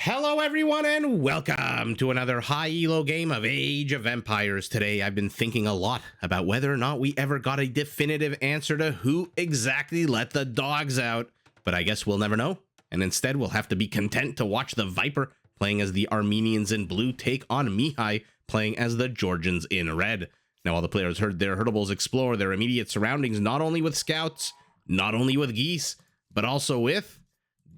Hello everyone and welcome to another high elo game of Age of Empires. Today I've been thinking a lot about whether or not we ever got a definitive answer to who exactly let the dogs out, but I guess we'll never know, and instead we'll have to be content to watch the Viper playing as the Armenians in blue take on Mihai playing as the Georgians in red. Now all the players heard their herdables explore their immediate surroundings, not only with scouts, not only with geese, but also with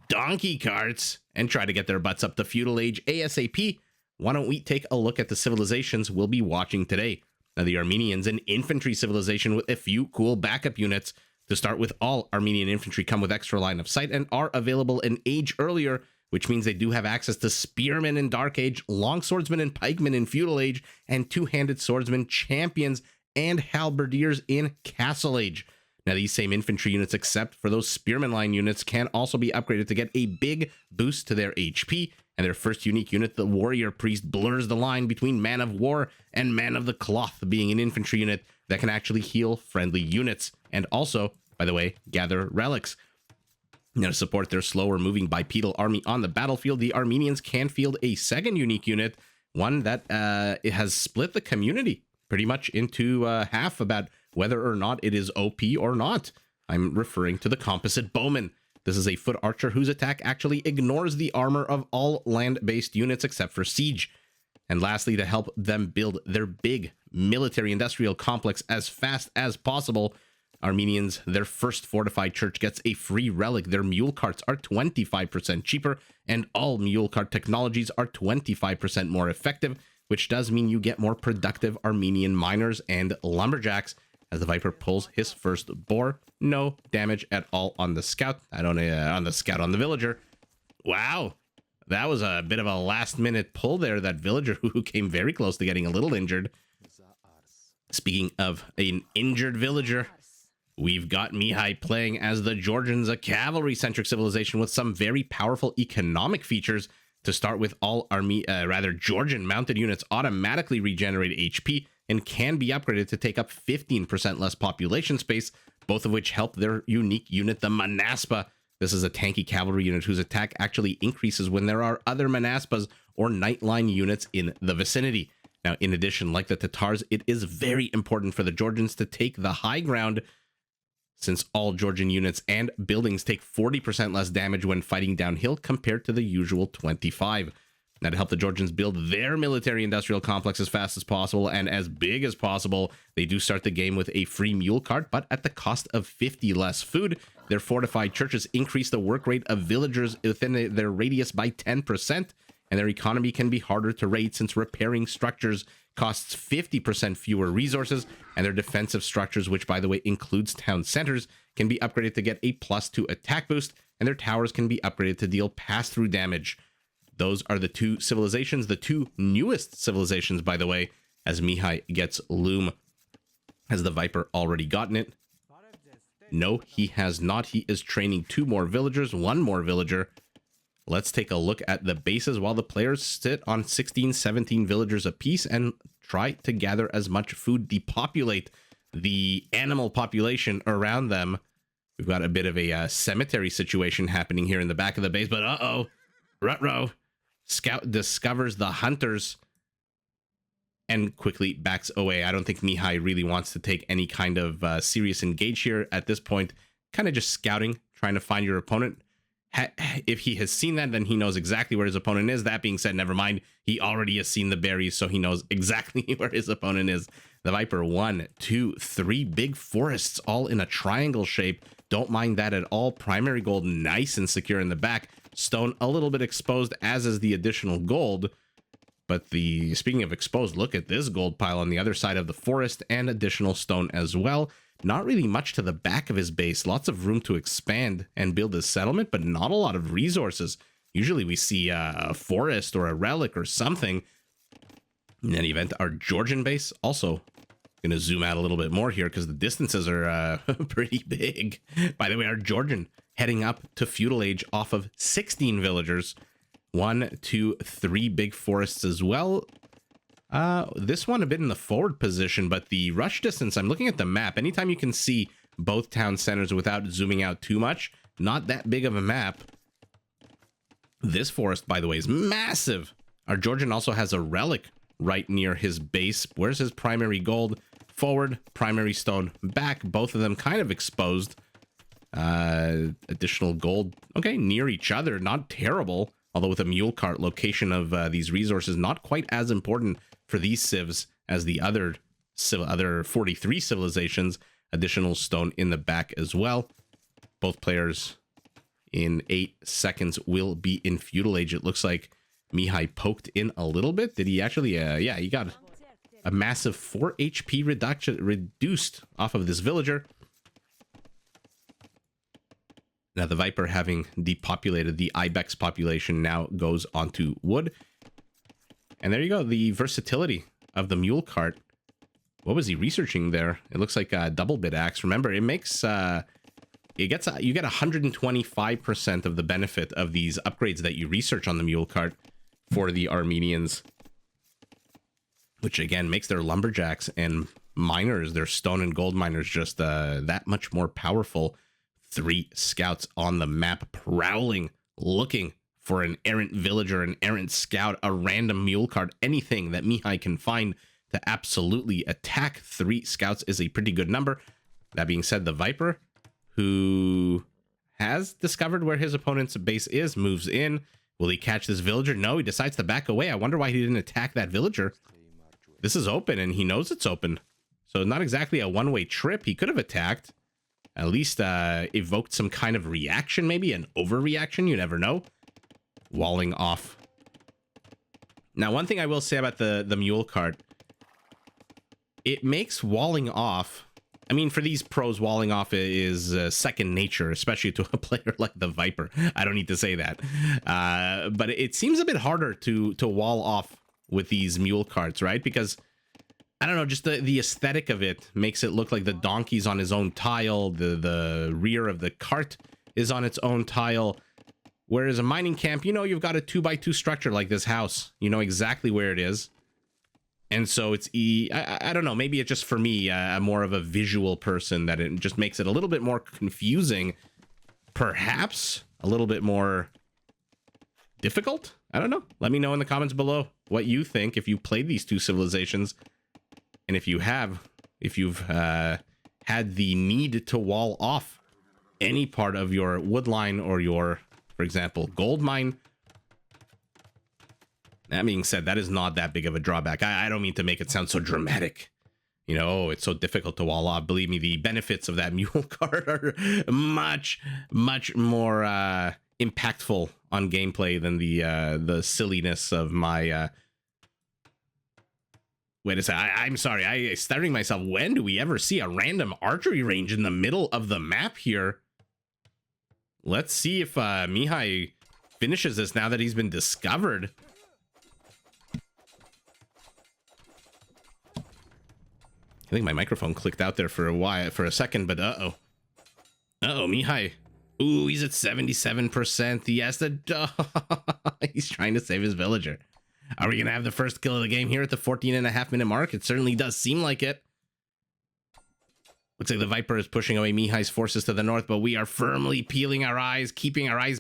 donkey carts, and try to get their butts up to Feudal Age ASAP. Why don't we take a look at the civilizations we'll be watching today? Now, the Armenians, an infantry civilization with a few cool backup units. To start with, all Armenian infantry come with extra line of sight and are available an age earlier, which means they do have access to spearmen in Dark Age, longswordsmen and pikemen in Feudal Age, and two-handed swordsmen, champions, and halberdiers in Castle Age. Now, these same infantry units, except for those spearman line units, can also be upgraded to get a big boost to their HP, and their first unique unit, the warrior priest, blurs the line between man of war and man of the cloth, being an infantry unit that can actually heal friendly units, and also, by the way, gather relics. Now, to support their slower moving bipedal army on the battlefield, the Armenians can field a second unique unit, one that it has split the community pretty much into half about whether or not it is OP or not. I'm referring to the composite bowman. This is a foot archer whose attack actually ignores the armor of all land-based units except for siege. And lastly, to help them build their big military-industrial complex as fast as possible, Armenians, their first fortified church, gets a free relic. Their mule carts are 25% cheaper, and all mule cart technologies are 25% more effective, which does mean you get more productive Armenian miners and lumberjacks. As the Viper pulls his first boar, no damage at all on the scout. On the villager. Wow, that was a bit of a last-minute pull there. That villager who came very close to getting a little injured. Speaking of an injured villager, we've got Mihai playing as the Georgians, a cavalry-centric civilization with some very powerful economic features. To start with, all Georgian mounted units automatically regenerate HP and can be upgraded to take up 15% less population space, both of which help their unique unit, the Manaspa. This is a tanky cavalry unit whose attack actually increases when there are other Manaspas or Nightline units in the vicinity. Now, in addition, like the Tatars, it is very important for the Georgians to take the high ground, since all Georgian units and buildings take 40% less damage when fighting downhill compared to the usual 25%. Now, to help the Georgians build their military-industrial complex as fast as possible and as big as possible, they do start the game with a free mule cart, but at the cost of 50 less food. Their fortified churches increase the work rate of villagers within their radius by 10%, and their economy can be harder to raid since repairing structures costs 50% fewer resources, and their defensive structures, which by the way includes town centers, can be upgraded to get a +2 attack boost, and their towers can be upgraded to deal pass-through damage. Those are the two civilizations, the two newest civilizations, by the way, as Mihai gets loom. Has the Viper already gotten it? No, he has not. He is training two more villagers, one more villager. Let's take a look at the bases while the players sit on 16, 17 villagers apiece and try to gather as much food, depopulate the animal population around them. We've got a bit of a cemetery situation happening here in the back of the base, but uh-oh, ruh-roh. Scout discovers the hunters and quickly backs away. I don't think Mihai really wants to take any kind of serious engage here at this point. Kind of just scouting, trying to find your opponent. If he has seen that, then he knows exactly where his opponent is. That being said, never mind. He already has seen the berries, so he knows exactly where his opponent is. The Viper, 1, 2, 3 big forests, all in a triangle shape. Don't mind that at all. Primary gold nice and secure in the back. Stone a little bit exposed, as is the additional gold. But speaking of exposed, look at this gold pile on the other side of the forest, and additional stone as well. Not really much to the back of his base. Lots of room to expand and build his settlement, but not a lot of resources. Usually we see a forest or a relic or something. In any event, our Georgian base, also going to zoom out a little bit more here because the distances are pretty big. By the way, our Georgian heading up to Feudal Age off of 16 villagers. 1, 2, 3 big forests as well. This one a bit in the forward position, but the rush distance, I'm looking at the map. Anytime you can see both town centers without zooming out too much, not that big of a map. This forest, by the way, is massive. Our Georgian also has a relic right near his base. Where's his primary gold? Forward, primary stone back. Both of them kind of exposed. Additional gold. Okay, near each other. Not terrible. Although with a mule cart, location of these resources not quite as important for these civs as the other 43 civilizations. Additional stone in the back as well. Both players in 8 seconds will be in Feudal Age. It looks like Mihai poked in a little bit. Did he actually? Yeah, he got a massive 4 HP reduced off of this villager. Now the Viper, having depopulated the Ibex population, now goes onto wood. And there you go, the versatility of the mule cart. What was he researching there? It looks like a double bit axe. Remember, it makes you get 125% of the benefit of these upgrades that you research on the mule cart for the Armenians, which again makes their lumberjacks and miners, their stone and gold miners, just that much more powerful. 3 scouts on the map, prowling, looking for an errant villager, an errant scout, a random mule cart, anything that Mihai can find to absolutely attack. 3 scouts is a pretty good number. That being said, the Viper, who has discovered where his opponent's base is, moves in. Will he catch this villager? No, he decides to back away. I wonder why he didn't attack that villager. This is open, and he knows it's open. So not exactly a one-way trip. He could have attacked. At least evoked some kind of reaction, maybe an overreaction. You never know. Walling off. Now, one thing I will say about the mule cart, it makes walling off. I mean, for these pros, walling off is second nature, especially to a player like the Viper. I don't need to say that. But it seems a bit harder to wall off with these mule carts, right? Because I don't know, just the aesthetic of it makes it look like the donkey's on his own tile, the rear of the cart is on its own tile. Whereas a mining camp, you know, you've got a 2x2 structure like this house. You know exactly where it is. And so it's, I don't know, maybe it's just for me, more of a visual person, that it just makes it a little bit more confusing. Perhaps a little bit more difficult. I don't know. Let me know in the comments below what you think if you played these 2 civilizations. And if you've had the need to wall off any part of your wood line or your, for example, gold mine. That being said, that is not that big of a drawback. I don't mean to make it sound so dramatic. You know, oh, it's so difficult to wall off. Believe me, the benefits of that mule cart are much, much more impactful on gameplay than the silliness of my... Wait a second, I'm sorry, I'm stuttering myself. When do we ever see a random archery range in the middle of the map here? Let's see if Mihai finishes this now that he's been discovered. I think my microphone clicked out there for a second, but uh-oh. Uh-oh, Mihai. Ooh, he's at 77%. Yes, he's trying to save his villager. Are we going to have the first kill of the game here at the 14.5-minute mark? It certainly does seem like it. Looks like the Viper is pushing away Mihai's forces to the north, but we are firmly keeping our eyes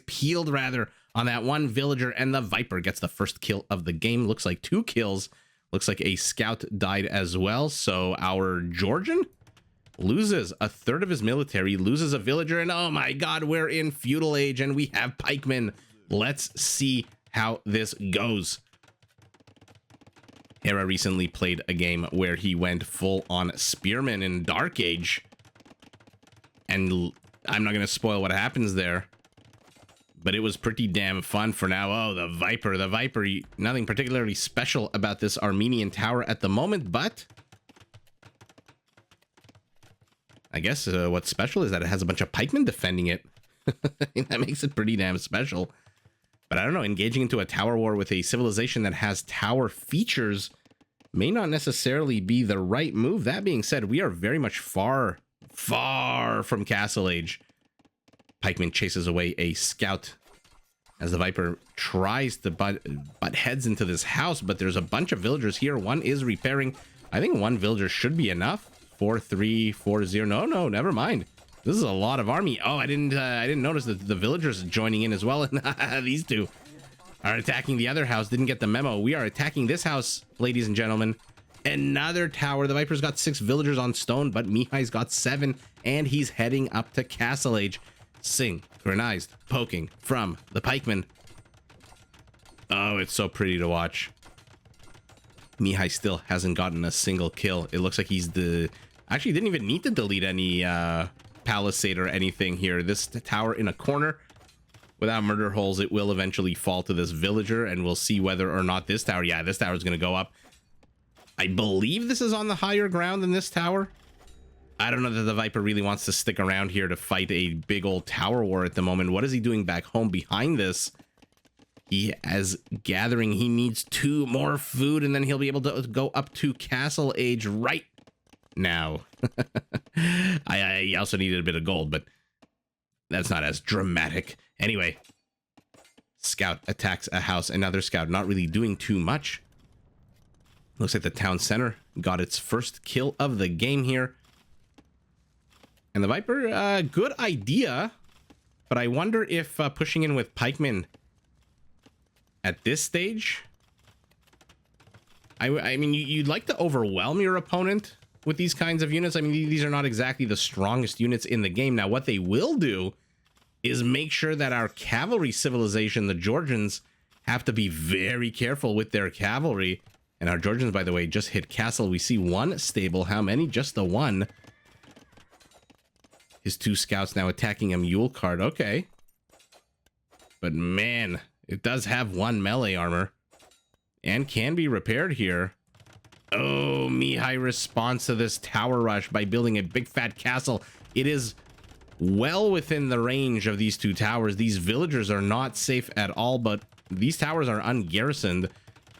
peeled, rather, on that one villager, and the Viper gets the first kill of the game. Looks like 2 kills. Looks like a scout died as well, so our Georgian loses a third of his military, loses a villager, and oh my god, we're in Feudal Age, and we have pikemen. Let's see how this goes. Hera recently played a game where he went full on spearman in Dark Age, and I'm not going to spoil what happens there, but it was pretty damn fun. For now, oh, the Viper, nothing particularly special about this Armenian tower at the moment, but I guess what's special is that it has a bunch of pikemen defending it. That makes it pretty damn special. But I don't know, engaging into a tower war with a civilization that has tower features may not necessarily be the right move. That being said, we are very much far from Castle Age. Pikeman chases away a scout as the Viper tries to butt heads into this house, but there's a bunch of villagers here. One is repairing. I think one villager should be enough. 4-3-4-0. No, never mind. This is a lot of army. Oh, I didn't notice that the villagers joining in as well. And these two, are attacking the other house. Didn't get the memo. We are attacking this house, ladies and gentlemen. Another tower. The Viper's got 6 villagers on stone, but Mihai's got 7, and he's heading up to Castle Age. Synchronized poking from the pikemen. Oh, it's so pretty to watch. Mihai still hasn't gotten a single kill. It looks like he's the... Actually, didn't even need to delete any palisade or anything here. This tower in a corner without murder holes, it will eventually fall to this villager, and we'll see whether or not this tower... Yeah, this tower is going to go up. I believe this is on the higher ground than this tower. I don't know that the Viper really wants to stick around here to fight a big old tower war at the moment. What is he doing back home behind this? He is gathering. He needs 2 more food, and then he'll be able to go up to Castle Age right now. I also needed a bit of gold, but that's not as dramatic. Anyway, scout attacks a house. Another scout, not really doing too much. Looks like the town center got its first kill of the game here. And the Viper, good idea. But I wonder if pushing in with pikemen at this stage... I mean, you'd like to overwhelm your opponent with these kinds of units. I mean, these are not exactly the strongest units in the game. Now, what they will do is make sure that our cavalry civilization, the Georgians, have to be very careful with their cavalry. And our Georgians, by the way, just hit castle. We see 1 stable. How many? Just the 1. His 2 scouts now attacking a mule cart. Okay. But man, it does have 1 melee armor. And can be repaired here. Oh, Mihai responds to this tower rush by building a big fat castle. It is well within the range of these 2 towers. These villagers are not safe at all, but these towers are ungarrisoned.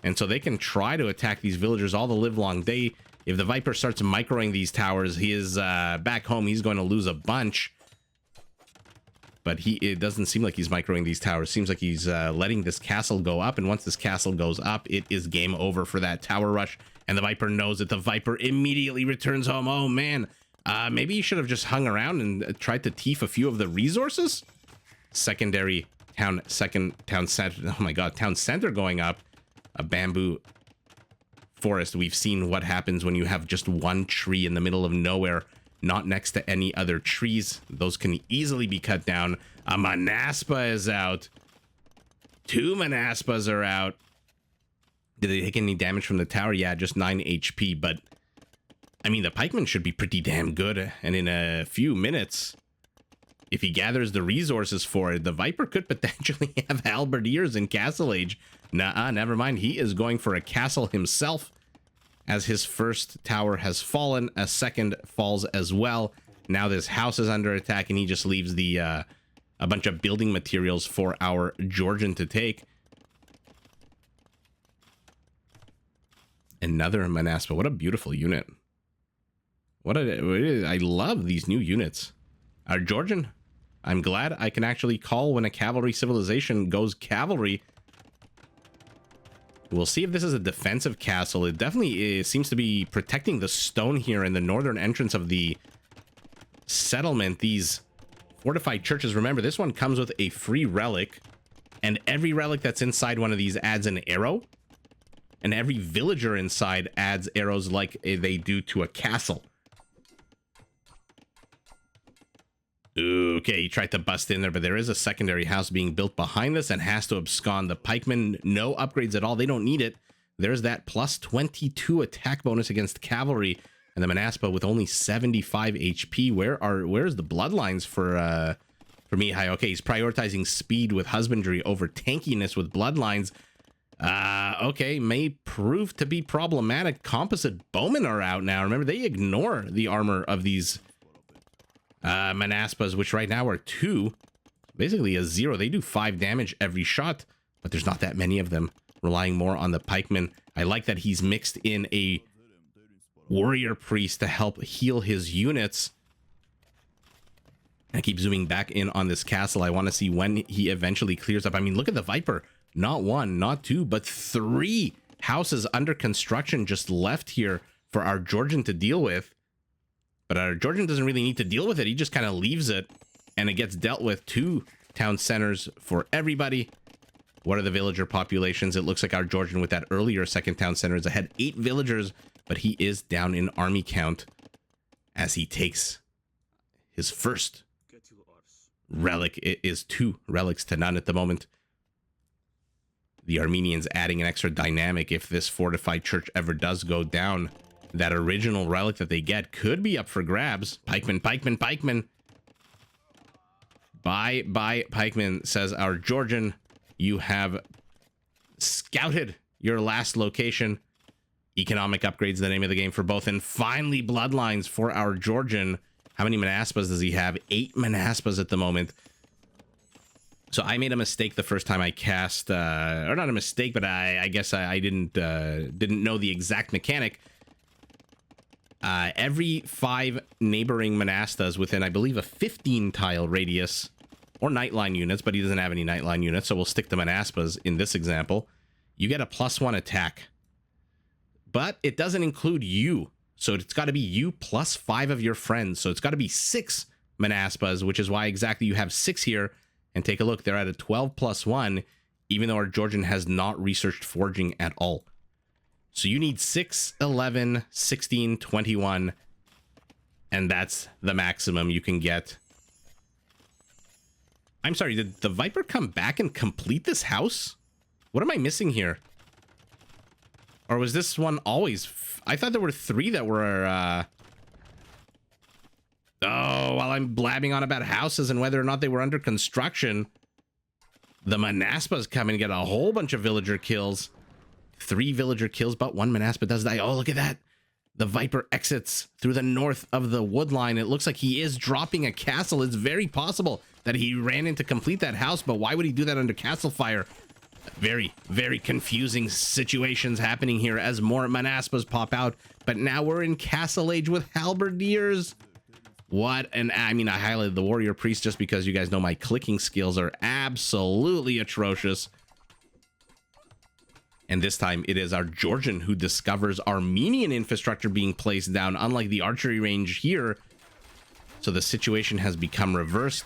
And so they can try to attack these villagers all the live long day. If the Viper starts microing these towers, he is back home. He's going to lose a bunch. But it doesn't seem like he's microing these towers. Seems like he's letting this castle go up. And once this castle goes up, it is game over for that tower rush. And the Viper knows it. The Viper immediately returns home. Oh, man. Maybe he should have just hung around and tried to thief a few of the resources. Secondary town, town center. Oh, my God. Town center going up. A bamboo forest. We've seen what happens when you have just 1 tree in the middle of nowhere, not next to any other trees. Those can easily be cut down. A Manaspa is out. 2 Manaspas are out. Did they take any damage from the tower? Yeah, just 9 HP, but I mean, the pikeman should be pretty damn good. And in a few minutes, if he gathers the resources for it, the Viper could potentially have halberdiers in Castle Age. Nuh-uh, never mind. He is going for a castle himself, as his first tower has fallen. A second falls as well. Now this house is under attack, and he just leaves the a bunch of building materials for our Georgian to take. Another Manaspa. What a beautiful unit. I love these new units. Our Georgian, I'm glad I can actually call when a cavalry civilization goes cavalry. We'll see if this is a defensive castle. It definitely seems to be protecting the stone here in the northern entrance of the settlement. These fortified churches, remember, this one comes with a free relic, and every relic that's inside one of these adds an arrow, and every villager inside adds arrows like they do to a castle. Okay, he tried to bust in there, but there is a secondary house being built behind this and has to abscond. The pikemen, no upgrades at all. They don't need it. There's that plus 22 attack bonus against cavalry, and the Manaspa with only 75 HP. Where's the bloodlines for Mihai? Okay, he's prioritizing speed with husbandry over tankiness with bloodlines. Okay, may prove to be problematic. Composite bowmen are out now. Remember, they ignore the armor of these Manaspas, which right now are 2, basically a 0. They do 5 damage every shot, but there's not that many of them, relying more on the pikemen. I like that he's mixed in a warrior priest to help heal his units. I keep zooming back in on this castle. I want to see when he eventually clears up. I mean, look at the Viper. Not 1, not 2, but 3 houses under construction just left here for our Georgian to deal with. But our Georgian doesn't really need to deal with it. He just kind of leaves it, and it gets dealt with. 2 town centers for everybody. What are the villager populations? It looks like our Georgian with that earlier second town center is ahead 8 villagers, but he is down in army count as he takes his first relic. It is 2 relics to none at the moment. The Armenians adding an extra dynamic if this fortified church ever does go down. That original relic that they get could be up for grabs. Pikeman, Pikeman, Pikeman. Bye, Pikeman, says our Georgian. You have scouted your last location. Economic upgrades, the name of the game for both. And finally, bloodlines for our Georgian. How many Manaspas does he have? 8 Manaspas at the moment. So I made a mistake the first time I cast, or not a mistake, but I guess I didn't know the exact mechanic. Every 5 neighboring Manastas within, I believe, a 15 tile radius, or nightline units, but he doesn't have any nightline units, so we'll stick to Manaspas in this example. You get a +1 attack, but it doesn't include you. So it's got to be you plus 5 of your friends. So it's got to be 6 Manaspas, which is why exactly you have 6 here. And take a look, they're at a 12 plus 1, even though our Georgian has not researched forging at all. So you need 6, 11, 16, 21, and that's the maximum you can get. I'm sorry, did the Viper come back and complete this house? What am I missing here? Or was this one always... I thought there were 3 that were... Oh, while I'm blabbing on about houses and whether or not they were under construction, the Manaspas come and get a whole bunch of villager kills. 3 villager kills, but 1 Manaspa does die. Oh, look at that. The Viper exits through the north of the wood line. It looks like he is dropping a castle. It's very possible that he ran in to complete that house, but why would he do that under castle fire? Very, very confusing situations happening here as more Manaspas pop out. But now we're in Castle Age with halberdiers. What? And I mean, I highlighted the warrior priest just because you guys know my clicking skills are absolutely atrocious. And this time it is our Georgian who discovers Armenian infrastructure being placed down, unlike the archery range here. So the situation has become reversed.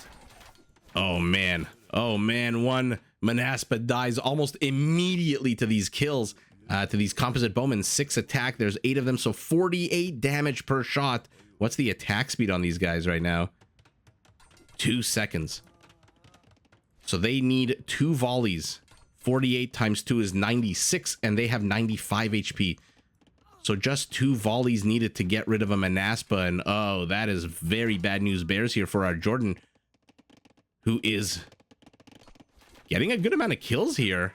Oh man. Oh man. 1 Manaspa dies almost immediately to these kills, to these composite bowmen. 6 attack. There's 8 of them. So 48 damage per shot. What's the attack speed on these guys right now? 2 seconds. So they need 2 volleys. 48 times 2 is 96, and they have 95 HP. So just 2 volleys needed to get rid of a Manaspa, and oh, that is very bad news bears here for our Jordan, who is getting a good amount of kills here.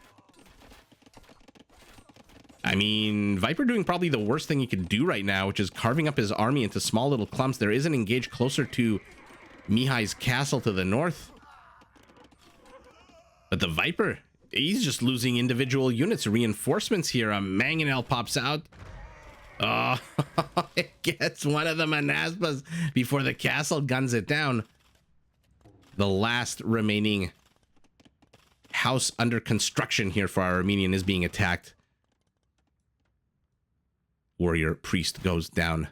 I mean, Viper doing probably the worst thing he could do right now, which is carving up his army into small little clumps. There is an engage closer to Mihai's castle to the north. But the Viper, he's just losing individual units, reinforcements here. A Mangonel pops out. Oh, it gets one of the Manaspas before the castle guns it down. The last remaining house under construction here for our Armenian is being attacked. Warrior priest goes down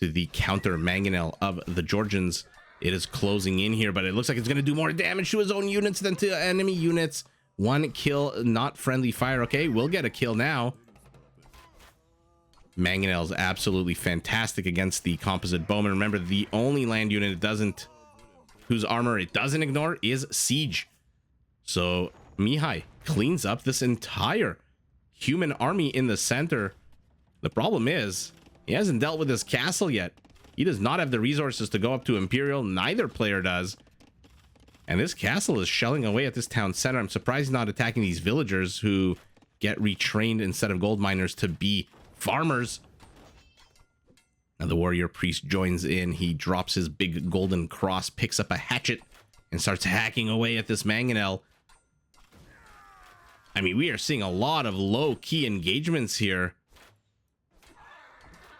to the counter Mangonel of the Georgians. It is closing in here, but it looks like it's going to do more damage to his own units than to enemy units. 1 kill, not friendly fire. Okay, we'll get a kill now. Mangonel's absolutely fantastic against the composite bowman. Remember, the only land unit it doesn't, whose armor it doesn't ignore, is siege. So Mihai cleans up this entire human army in the center. The problem is, he hasn't dealt with his castle yet. He does not have the resources to go up to Imperial. Neither player does. And this castle is shelling away at this town center. I'm surprised he's not attacking these villagers who get retrained instead of gold miners to be farmers. Now the warrior priest joins in. He drops his big golden cross, picks up a hatchet, and starts hacking away at this Mangonel. I mean, we are seeing a lot of low-key engagements here.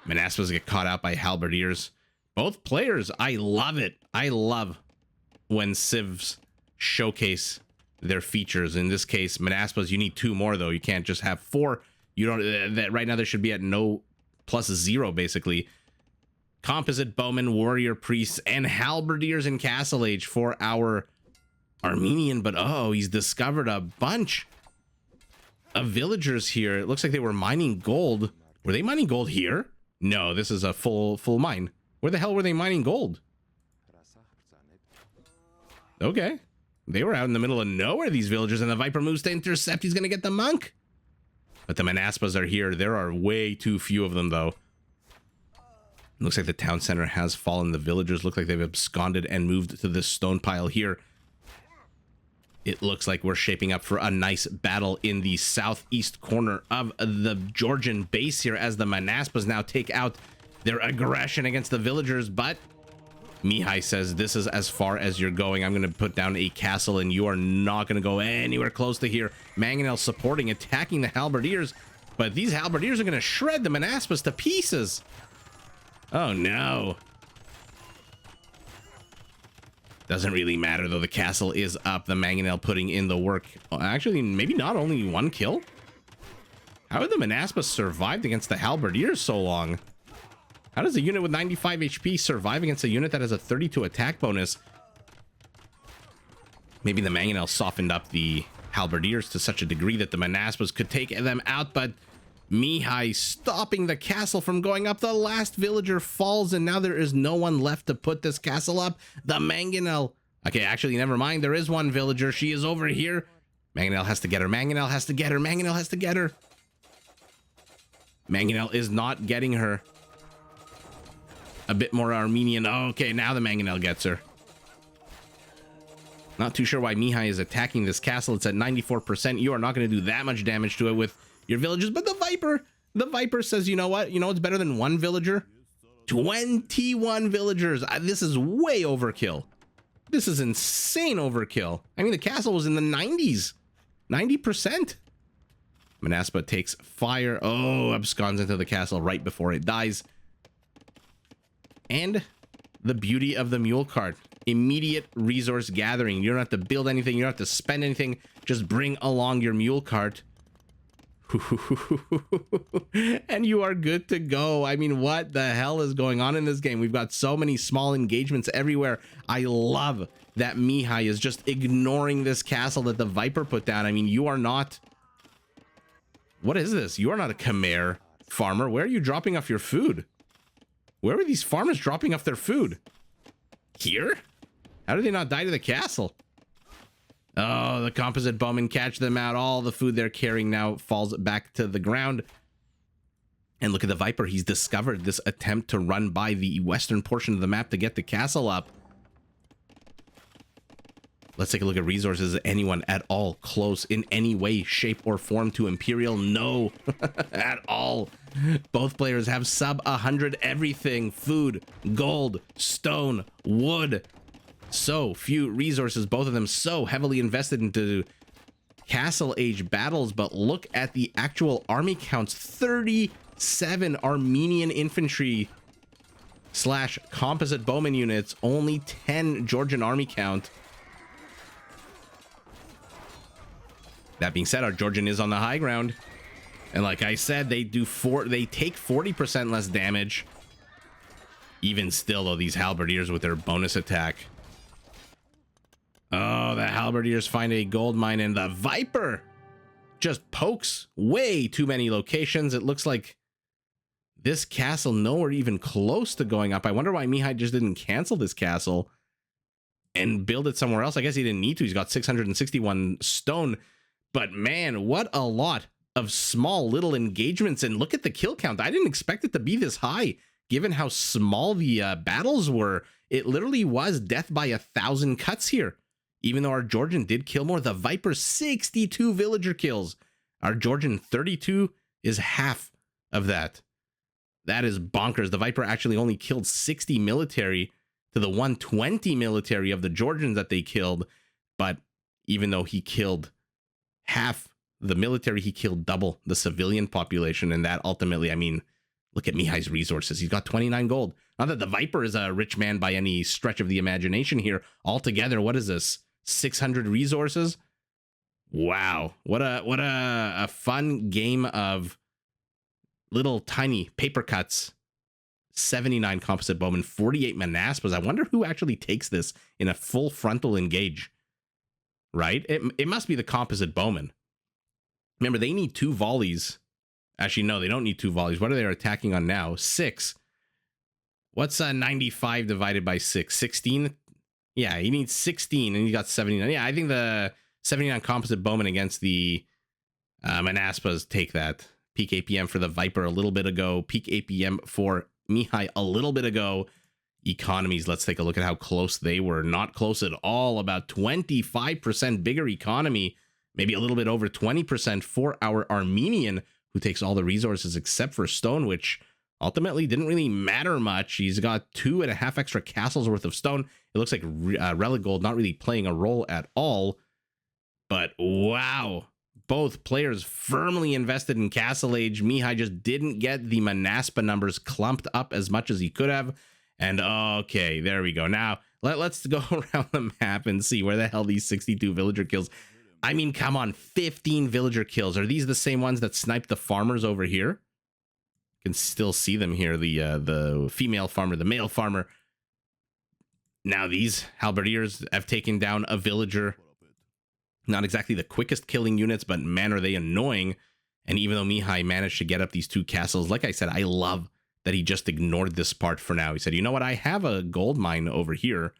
Manaspas get caught out by halberdiers. Both players, I love it. I love when civs showcase their features. In this case, Manaspas, you need 2 more though. You can't just have 4. You don't. That right now they should be at no +0 basically. Composite bowmen, warrior priests, and halberdiers in Castle Age for our Armenian. But oh, he's discovered a bunch of villagers here. It looks like they were mining gold. Were they mining gold here? No, this is a full mine. Where the hell were they mining gold? Okay. They were out in the middle of nowhere, these villagers, and the Viper moves to intercept. He's going to get the monk. But the Manaspas are here. There are way too few of them, though. Looks like the town center has fallen. The villagers look like they've absconded and moved to this stone pile here. It looks like we're shaping up for a nice battle in the southeast corner of the Georgian base here as the Manaspas now take out their aggression against the villagers. But Mihai says, this is as far as you're going. I'm going to put down a castle and you are not going to go anywhere close to here. Mangonel supporting, attacking the halberdiers. But these halberdiers are going to shred the Manaspas to pieces. Oh no. Doesn't really matter though. The castle is up. The Mangonel putting in the work. Actually, maybe not only one kill. How have the Manaspas survived against the halberdiers so long? How does a unit with 95 HP survive against a unit that has a 32 attack bonus? Maybe the Mangonel softened up the halberdiers to such a degree that the Manaspas could take them out, but Mihai stopping the castle from going up. The last villager falls, and now there is no one left to put this castle up. The Mangonel. Okay, actually, never mind. There is one villager. She is over here. Mangonel has to get her. Mangonel has to get her. Mangonel has to get her. Mangonel is not getting her. A bit more Armenian. Okay, now the Mangonel gets her. Not too sure why Mihai is attacking this castle. It's at 94%. You are not going to do that much damage to it with your villagers. But the Viper says, you know what? You know what's better than one villager? 21 villagers. This is way overkill. This is insane overkill. I mean, the castle was in the 90s. 90%. Manaspa takes fire. Oh, absconds into the castle right before it dies. And the beauty of the mule cart. Immediate resource gathering. You don't have to build anything. You don't have to spend anything. Just bring along your mule cart. And you are good to go. I mean, what the hell is going on in this game? We've got so many small engagements everywhere. I love that Mihai is just ignoring this castle that the Viper put down. I mean, you are not... What is this? You are not a Khmer farmer. Where are you dropping off your food? Where are these farmers dropping off their food? Here? How did they not die to the castle? Oh, the composite bowmen catch them out. All the food they're carrying now falls back to the ground. And look at the Viper. He's discovered this attempt to run by the western portion of the map to get the castle up. Let's take a look at resources. Anyone at all close in any way, shape, or form to Imperial? No, at all. Both players have sub 100 everything. Food, gold, stone, wood. So few resources, both of them so heavily invested into Castle Age battles. But look at the actual army counts. 37 Armenian infantry / composite bowman units. Only 10 Georgian army count. That being said, our Georgian is on the high ground. And like I said, they take 40% less damage. Even still, though, these halberdiers with their bonus attack. Oh, the halberdiers find a gold mine, and the Viper just pokes way too many locations. It looks like this castle nowhere even close to going up. I wonder why Mihai just didn't cancel this castle and build it somewhere else. I guess he didn't need to. He's got 661 stone. But man, what a lot of small little engagements. And look at the kill count. I didn't expect it to be this high, given how small the battles were. It literally was death by 1,000 cuts here. Even though our Georgian did kill more, the Viper 62 villager kills. Our Georgian 32 is half of that. That is bonkers. The Viper actually only killed 60 military to the 120 military of the Georgians that they killed. But even though he killed half the military, he killed double the civilian population. And that ultimately, I mean, look at Mihai's resources. He's got 29 gold. Not that the Viper is a rich man by any stretch of the imagination here. Altogether, what is this? 600 resources? Wow. What a fun game of little tiny paper cuts. 79 composite bowmen, 48 Manaspas. I wonder who actually takes this in a full frontal engage. Right? It must be the composite bowman. Remember, they need 2 volleys. Actually, no, they don't need 2 volleys. What are they attacking on now? 6. What's 95 divided by 6? 16? Yeah, he needs 16, and he got 79. Yeah, I think the 79 composite bowman against the Manaspas take that. Peak APM for the Viper a little bit ago. Peak APM for Mihai a little bit ago. Economies, let's take a look at how close they were. Not close at all. About 25% bigger economy. Maybe a little bit over 20% for our Armenian, who takes all the resources except for stone, which ultimately didn't really matter much. He's got 2.5 extra castles worth of stone. It looks like relic gold not really playing a role at all. But wow, both players firmly invested in Castle Age. Mihai just didn't get the Manaspa numbers clumped up as much as he could have. And okay, there we go. Now, let's go around the map and see where the hell these 62 villager kills. I mean, come on, 15 villager kills. Are these the same ones that sniped the farmers over here? You can still see them here, the female farmer, the male farmer. Now these halberdiers have taken down a villager. Not exactly the quickest killing units, but man, are they annoying. And even though Mihai managed to get up these 2 castles, like I said, I love that he just ignored this part for now. He said, you know what, I have a gold mine over here.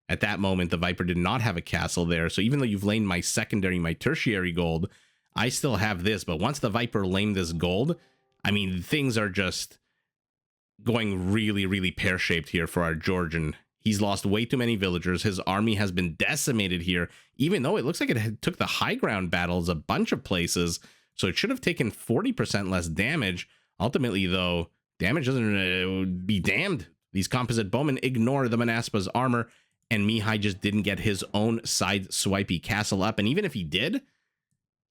At that moment, the Viper did not have a castle there. So even though you've lamed my secondary, my tertiary gold, I still have this. But once the Viper lamed this gold, I mean, things are just going really, really pear-shaped here for our Georgian. He's lost way too many villagers. His army has been decimated here, even though it looks like it took the high ground battles a bunch of places. So it should have taken 40% less damage. Ultimately, though, damage doesn't be damned. These composite bowmen ignore the Manaspa's armor, and Mihai just didn't get his own side swipey castle up. And even if he did,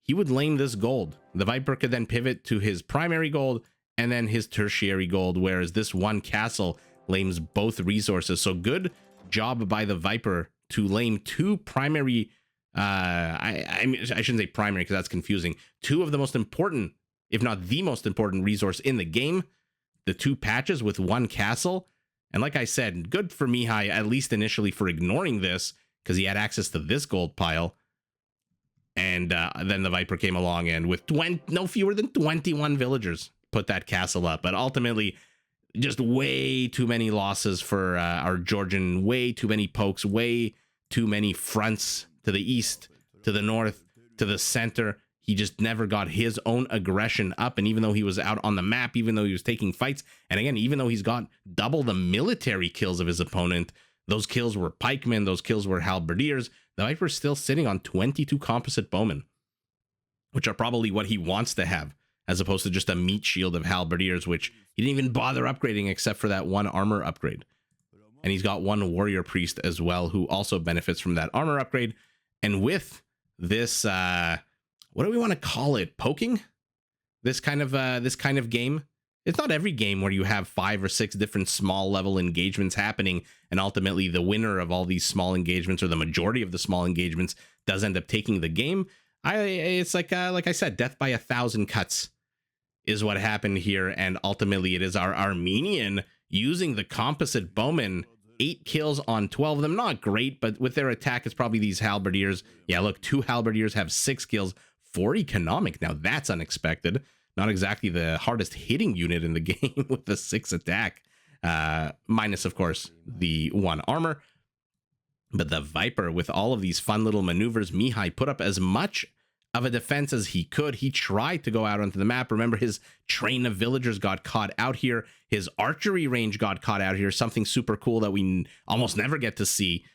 he would lame this gold. The Viper could then pivot to his primary gold and then his tertiary gold, whereas this one castle lames both resources. So good job by the Viper to lame 2 primary, I shouldn't say primary because that's confusing, 2 of the most important, if not the most important resource in the game, the 2 patches with 1 castle. And like I said, good for Mihai, at least initially, for ignoring this, because he had access to this gold pile. And then the Viper came along and with no fewer than 21 villagers put that castle up. But ultimately, just way too many losses for our Georgian, way too many pokes, way too many fronts to the east, to the north, to the center. He just never got his own aggression up. And even though he was out on the map, even though he was taking fights, and again, even though he's got double the military kills of his opponent, those kills were pikemen, those kills were halberdiers, the Viper's still sitting on 22 composite bowmen, which are probably what he wants to have, as opposed to just a meat shield of halberdiers, which he didn't even bother upgrading except for that 1 armor upgrade. And he's got 1 warrior priest as well, who also benefits from that armor upgrade. And with this, what do we want to call it? Poking? This kind of game. It's not every game where you have 5 or 6 different small level engagements happening, and ultimately the winner of all these small engagements, or the majority of the small engagements, does end up taking the game. It's like I said, death by 1,000 cuts is what happened here, and ultimately it is our Armenian using the composite bowmen. 8 kills on 12 of them. Not great, but with their attack, it's probably these halberdiers. Yeah, look, 2 halberdiers have 6 kills. 4 economic. Now that's unexpected. Not exactly the hardest hitting unit in the game with the 6 attack. Minus, of course, the 1 armor. But the Viper, with all of these fun little maneuvers, Mihai put up as much of a defense as he could. He tried to go out onto the map. Remember, his train of villagers got caught out here. His archery range got caught out here. Something super cool that we almost never get to see.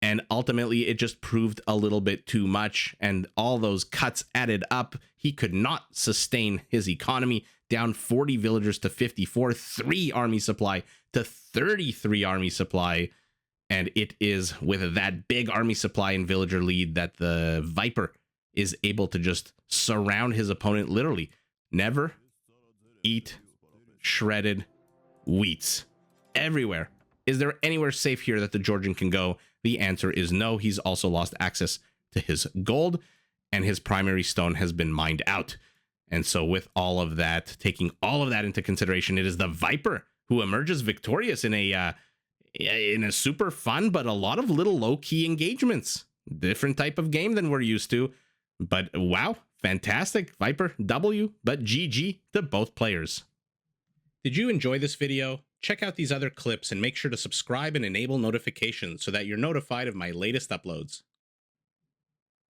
And ultimately, it just proved a little bit too much. And all those cuts added up. He could not sustain his economy. Down 40 villagers to 54. 3 army supply to 33 army supply. And it is with that big army supply and villager lead that the Viper is able to just surround his opponent. Literally, never eat shredded wheats. Everywhere. Is there anywhere safe here that the Georgian can go? The answer is no. He's also lost access to his gold, and his primary stone has been mined out. And so with all of that, taking all of that into consideration, it is the Viper who emerges victorious in a super fun, but a lot of little low-key engagements. Different type of game than we're used to. But wow, Fantastic, Viper, W, but GG to both players. Did you enjoy this video? Check out these other clips and make sure to subscribe and enable notifications so that you're notified of my latest uploads.